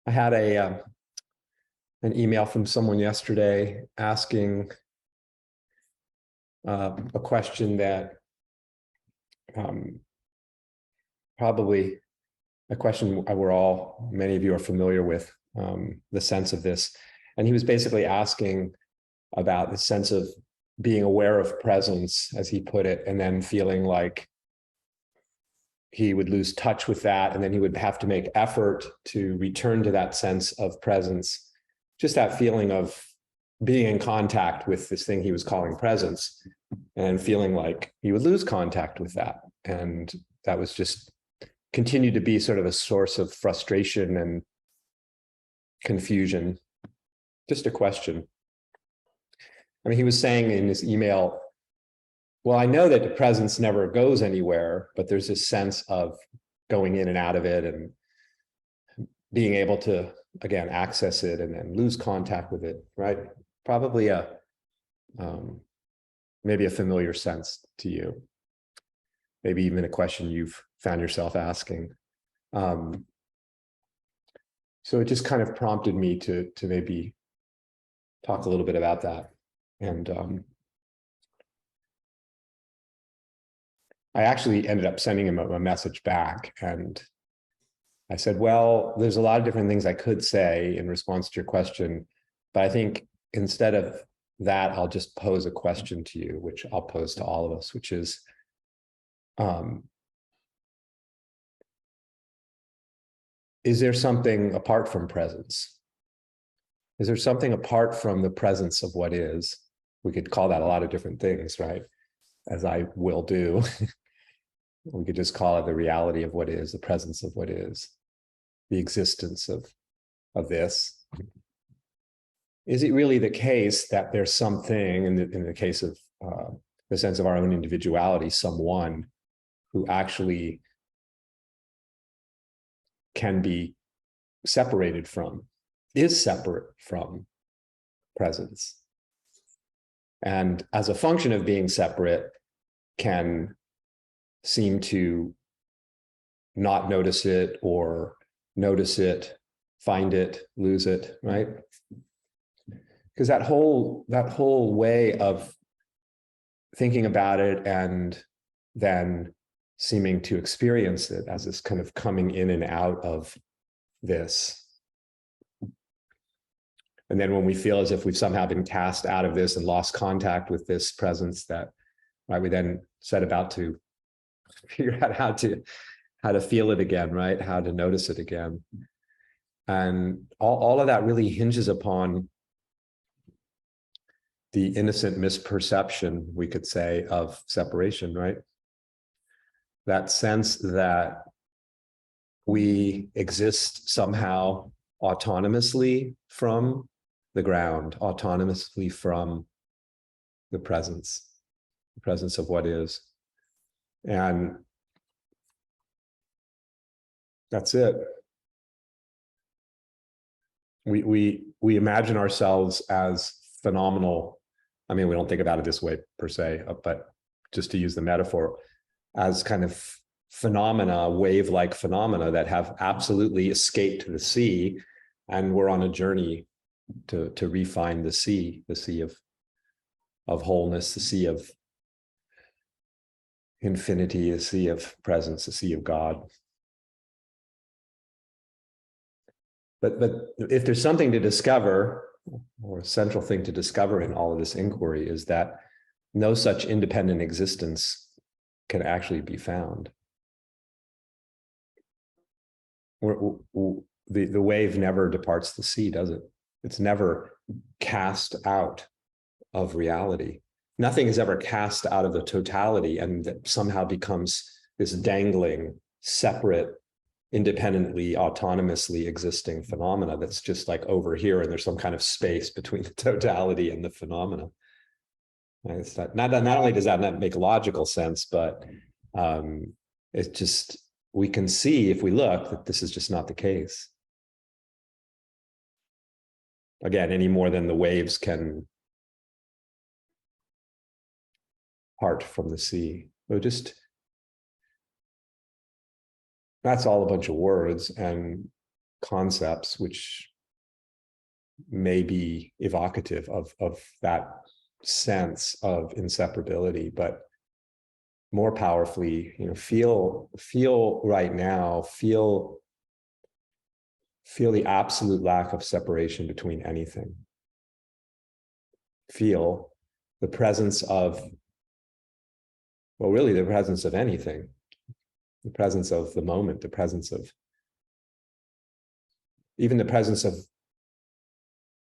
I had an email from someone yesterday asking a question that probably a question many of you are familiar with, the sense of this. And he was basically asking about the sense of being aware of presence, as he put it, and then feeling like he would lose touch with that, and then he would have to make effort to return to that sense of presence. Just that feeling of being in contact with this thing he was calling presence, and feeling like he would lose contact with that. And that was just continued to be sort of a source of frustration and confusion. Just a question. I mean, he was saying in his email, well, I know that the presence never goes anywhere, but there's this sense of going in and out of it and being able to, again, access it and then lose contact with it, right? Probably maybe a familiar sense to you. Maybe even a question you've found yourself asking. So it just kind of prompted me to maybe talk a little bit about that. And I actually ended up sending him a message back, and I said, well, there's a lot of different things I could say in response to your question, but I think instead of that, I'll just pose a question to you, which I'll pose to all of us, which is, is there something apart from presence? Is there something apart from the presence of what is? We could call that a lot of different things, right? As I will do. We could just call it the reality of what is, the presence of what is, the existence of this. Is it really the case that there's something, in the case of the sense of our own individuality, someone who actually can be separated from, is separate from presence, and as a function of being separate can seem to not notice it, or notice it, find it, lose it, right? Because that whole way of thinking about it and then seeming to experience it as this kind of coming in and out of this. And then when we feel as if we've somehow been cast out of this and lost contact with this presence, that right, we then set about to figure out how to feel it again, right? How to notice it again. And all of that really hinges upon the innocent misperception, we could say, of separation, right? That sense that we exist somehow autonomously from the ground, autonomously from the presence of what is. And that's it. We imagine ourselves as phenomenal. I mean, we don't think about it this way per se, but just to use the metaphor, as kind of phenomena, wave-like phenomena that have absolutely escaped the sea, and we're on a journey to refine the sea of wholeness, the sea of infinity, the sea of presence, the sea of God. But if there's something to discover, or a central thing to discover in all of this inquiry, is that no such independent existence can actually be found. The wave never departs the sea, does it? It's never cast out of reality. Nothing is ever cast out of the totality and that somehow becomes this dangling, separate, independently, autonomously existing phenomena that's just like over here, and there's some kind of space between the totality and the phenomena. And it's not only does that not make logical sense, but it's just, we can see if we look that this is just not the case. Again, any more than the waves can part from the sea. So just, that's all a bunch of words, and concepts which may be evocative of that sense of inseparability, but more powerfully, feel right now, feel the absolute lack of separation between anything. Feel the presence of, well, really the presence of anything, the presence of the moment, the presence of, even the presence of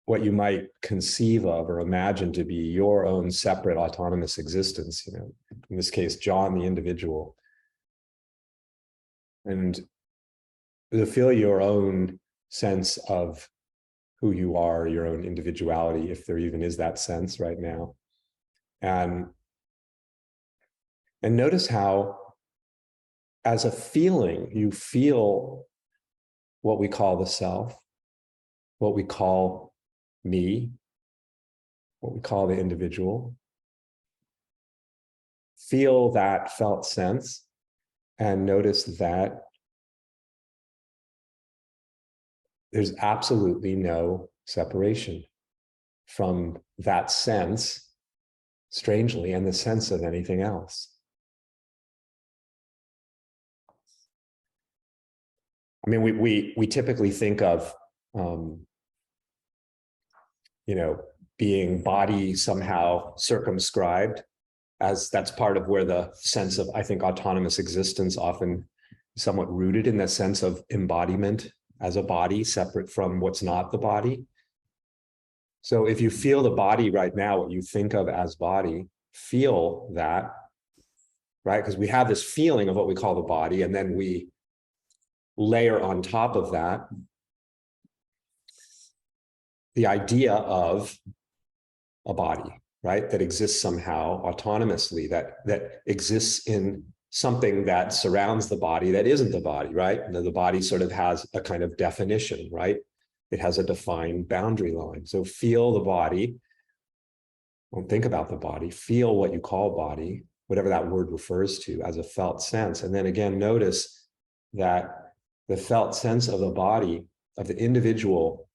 what you might conceive of or imagine to be your own separate autonomous existence, in this case, John, the individual. And to feel your own sense of who you are, your own individuality, if there even is that sense right now. And notice how, as a feeling, you feel what we call the self, what we call me, what we call the individual. Feel that felt sense and notice that there's absolutely no separation from that sense, strangely, and the sense of anything else. I mean, we typically think of, being body somehow circumscribed, as that's part of where the sense of, I think, autonomous existence often somewhat rooted in the sense of embodiment as a body separate from what's not the body. So if you feel the body right now, what you think of as body, feel that, right? Because we have this feeling of what we call the body, and then we layer on top of that the idea of a body, right? That exists somehow autonomously, that exists in something that surrounds the body that isn't the body, right? And the body sort of has a kind of definition, right? It has a defined boundary line. So feel the body. Don't think about the body. Feel what you call body, whatever that word refers to, as a felt sense. And then again, notice that the felt sense of the body, of the individual,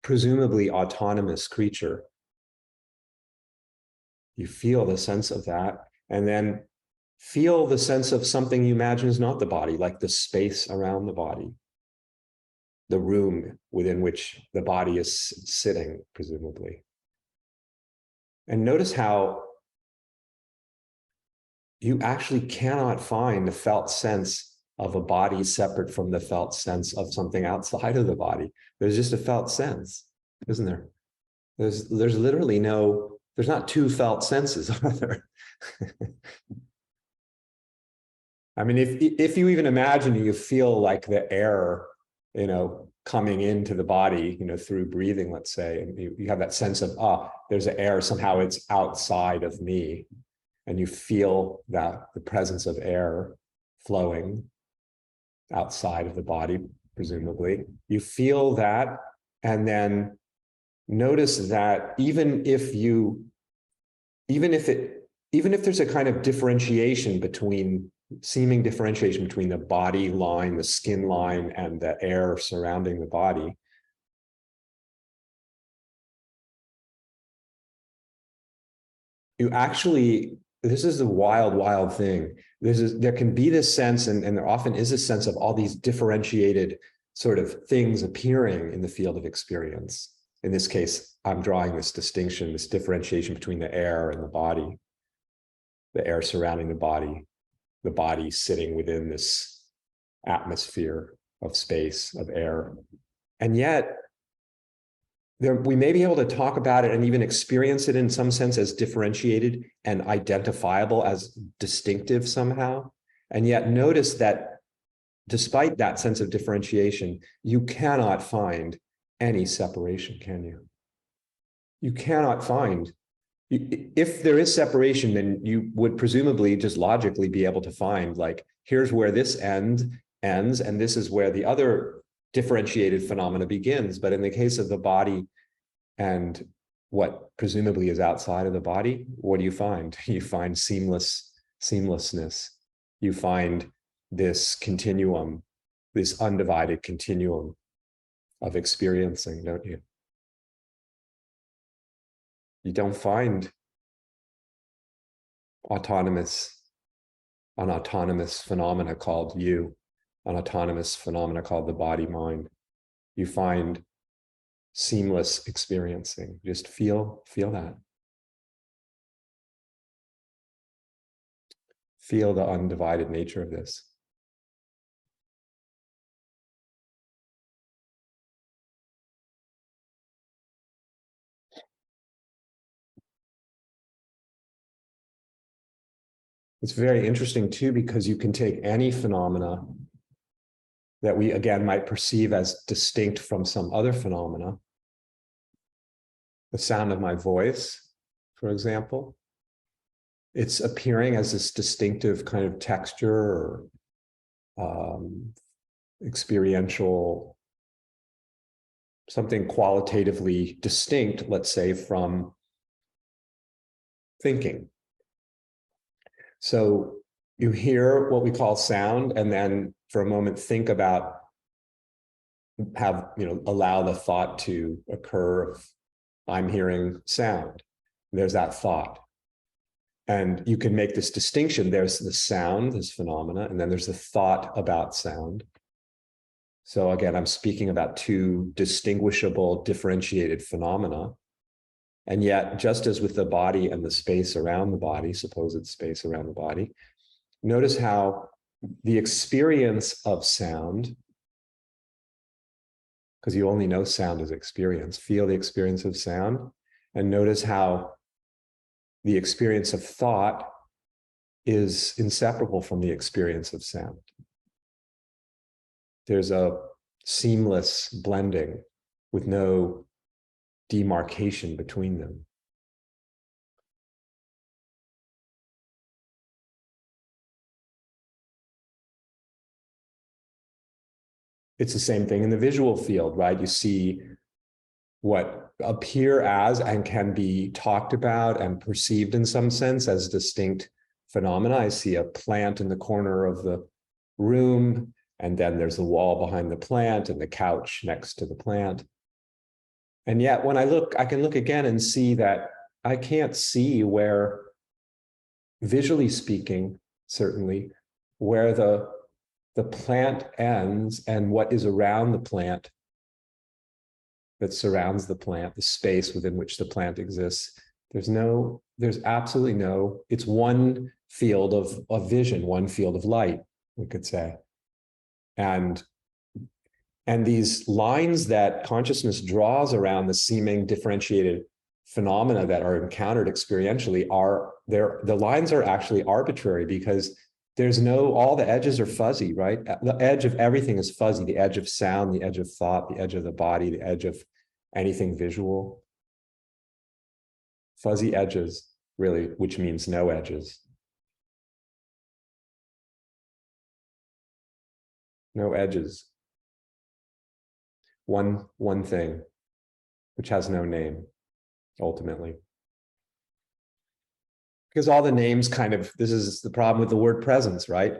presumably autonomous creature, you feel the sense of that, and then feel the sense of something you imagine is not the body, like the space around the body, the room within which the body is sitting, presumably. And notice how you actually cannot find the felt sense of a body separate from the felt sense of something outside of the body. There's just a felt sense, isn't there? There's literally no, there's not two felt senses, are there? I mean, if you even imagine you feel like the air, coming into the body, through breathing, let's say, and you have that sense of, there's an air, somehow it's outside of me. And you feel that the presence of air flowing outside of the body, presumably. You feel that, and then notice that even if there's a kind of seeming differentiation between the body line, the skin line, and the air surrounding the body, you actually, this is the wild thing. There can be this sense, and there often is a sense of all these differentiated sort of things appearing in the field of experience. In this case, I'm drawing this distinction, this differentiation between the air and the body, the air surrounding the body sitting within this atmosphere of space, of air. And yet, we may be able to talk about it and even experience it in some sense as differentiated and identifiable as distinctive somehow. And yet notice that despite that sense of differentiation, you cannot find any separation, can you? You cannot find. If there is separation, then you would presumably just logically be able to find, like, here's where this ends, and this is where the other differentiated phenomena begins. But in the case of the body and what presumably is outside of the body, what do you find? You find seamlessness. You find this continuum, this undivided continuum of experiencing, don't you? You don't find an autonomous phenomena called you, an autonomous phenomena called the body mind. You find seamless experiencing. Just feel that. Feel the undivided nature of this. It's very interesting too, because you can take any phenomena that we again might perceive as distinct from some other phenomena. The sound of my voice, for example, it's appearing as this distinctive kind of texture or experiential, something qualitatively distinct, let's say, from thinking. So you hear what we call sound, and then for a moment think about, allow the thought to occur of, I'm hearing sound. There's that thought. And you can make this distinction. There's the sound, this phenomena, and then there's the thought about sound. So again, I'm speaking about two distinguishable, differentiated phenomena. And yet, just as with the body and the space around the body, supposed space around the body, notice how the experience of sound, because you only know sound as experience, feel the experience of sound, and notice how the experience of thought is inseparable from the experience of sound. There's a seamless blending with no demarcation between them. It's the same thing in the visual field, right? You see what appear as and can be talked about and perceived in some sense as distinct phenomena. I see a plant in the corner of the room, and then there's the wall behind the plant and the couch next to the plant. And yet when I look, I can look again and see that I can't see where, visually speaking, certainly, where the plant ends and what is around the plant that surrounds the plant, the space within which the plant exists. There's absolutely no, it's one field of vision, one field of light, we could say. And these lines that consciousness draws around the seeming differentiated phenomena that are encountered experientially the lines are actually arbitrary, because all the edges are fuzzy, right? The edge of everything is fuzzy. The edge of sound, the edge of thought, the edge of the body, the edge of anything visual. Fuzzy edges, really, which means no edges. No edges. One thing, which has no name, ultimately. Because all the names this is the problem with the word presence, right?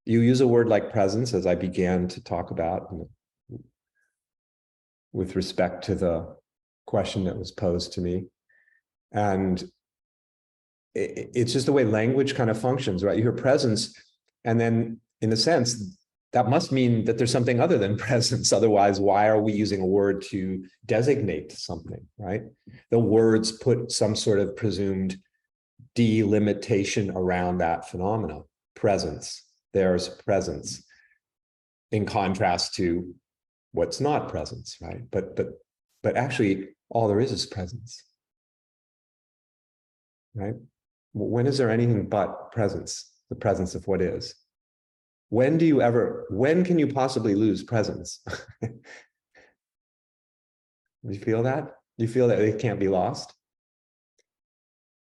You use a word like presence, as I began to talk about, with respect to the question that was posed to me. And it's just the way language kind of functions, right? You hear presence, and then in a sense, that must mean that there's something other than presence. Otherwise, why are we using a word to designate something, right? The words put some sort of presumed delimitation around that phenomena. Presence, there's presence, in contrast to what's not presence, right? But actually, all there is presence, right? When is there anything but presence, the presence of what is? When can you possibly lose presence? You feel that? You feel that it can't be lost?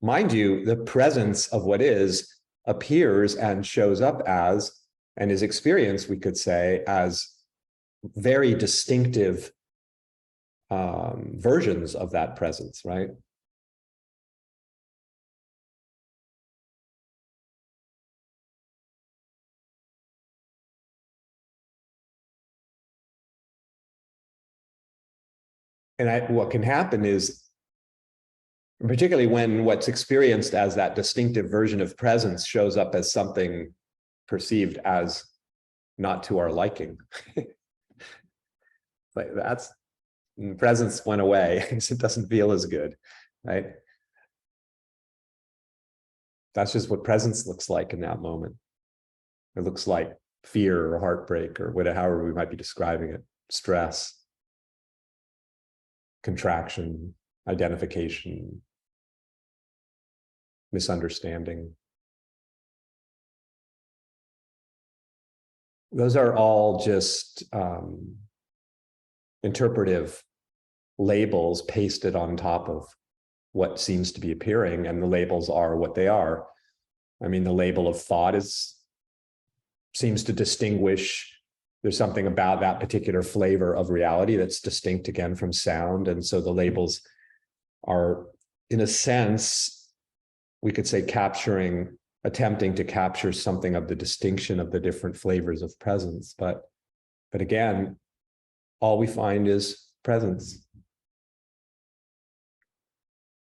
Mind you, the presence of what is appears and shows up as, and is experienced, we could say, as very distinctive versions of that presence, right? what can happen is, particularly when what's experienced as that distinctive version of presence shows up as something perceived as not to our liking. Like that's, presence went away, it doesn't feel as good, right? That's just what presence looks like in that moment. It looks like fear or heartbreak or whatever, however we might be describing it, stress, contraction, identification, misunderstanding. Those are all just interpretive labels pasted on top of what seems to be appearing, and the labels are what they are. I mean, the label of thought seems to distinguish, there's something about that particular flavor of reality that's distinct again from sound. And so the labels are, in a sense, we could say attempting to capture something of the distinction of the different flavors of presence. But again, all we find is presence.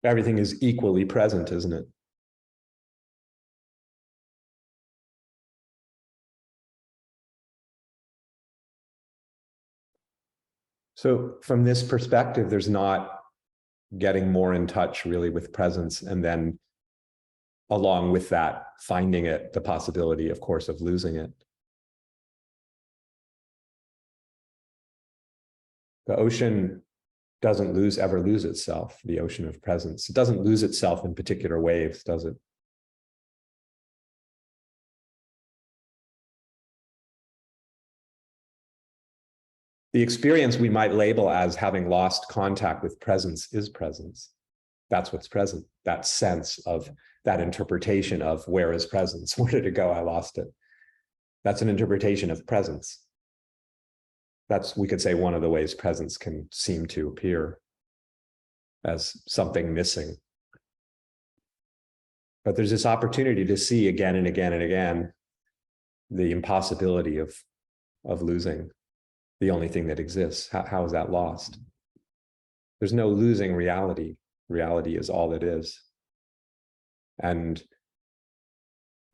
Everything is equally present, isn't it? So from this perspective, there's not getting more in touch really with presence, and then along with that, finding it, the possibility, of course, of losing it. The ocean doesn't ever lose itself, the ocean of presence. It doesn't lose itself in particular waves, does it? The experience we might label as having lost contact with presence is presence. That's what's present, that sense of, that interpretation of where is presence? Where did it go? I lost it. That's an interpretation of presence. That's, we could say, one of the ways presence can seem to appear, as something missing. But there's this opportunity to see again and again and again the impossibility of losing the only thing that exists. How is that lost? There's no losing reality. Reality is all it is. And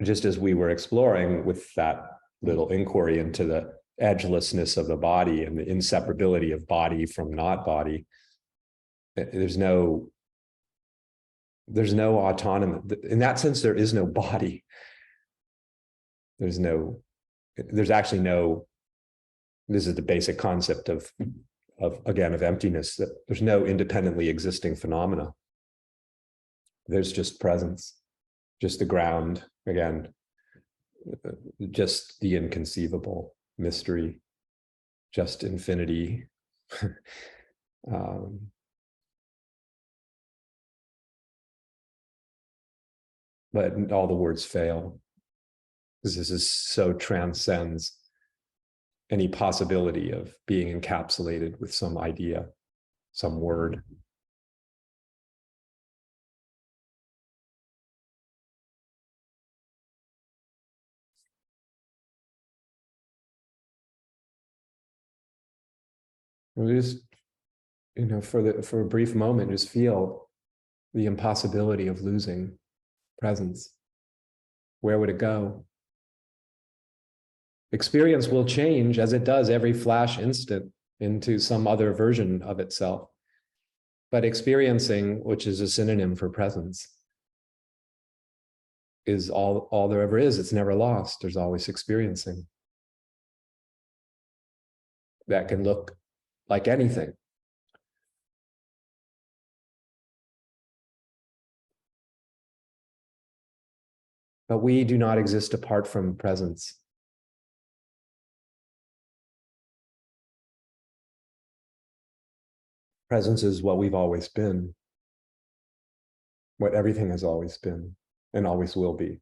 just as we were exploring with that little inquiry into the edgelessness of the body and the inseparability of body from not body, there's no autonomy. In that sense, there is no body. There's actually no, this is the basic concept of emptiness, that there's no independently existing phenomena. There's just presence, just the ground, again, just the inconceivable mystery, just infinity. But all the words fail, because this so transcends any possibility of being encapsulated with some idea, some word. We just, for a brief moment, just feel the impossibility of losing presence. Where would it go? Experience will change, as it does every flash instant, into some other version of itself. But experiencing, which is a synonym for presence, is all there ever is. It's never lost. There's always experiencing. That can look like anything. But we do not exist apart from presence. Presence is what we've always been, what everything has always been and always will be.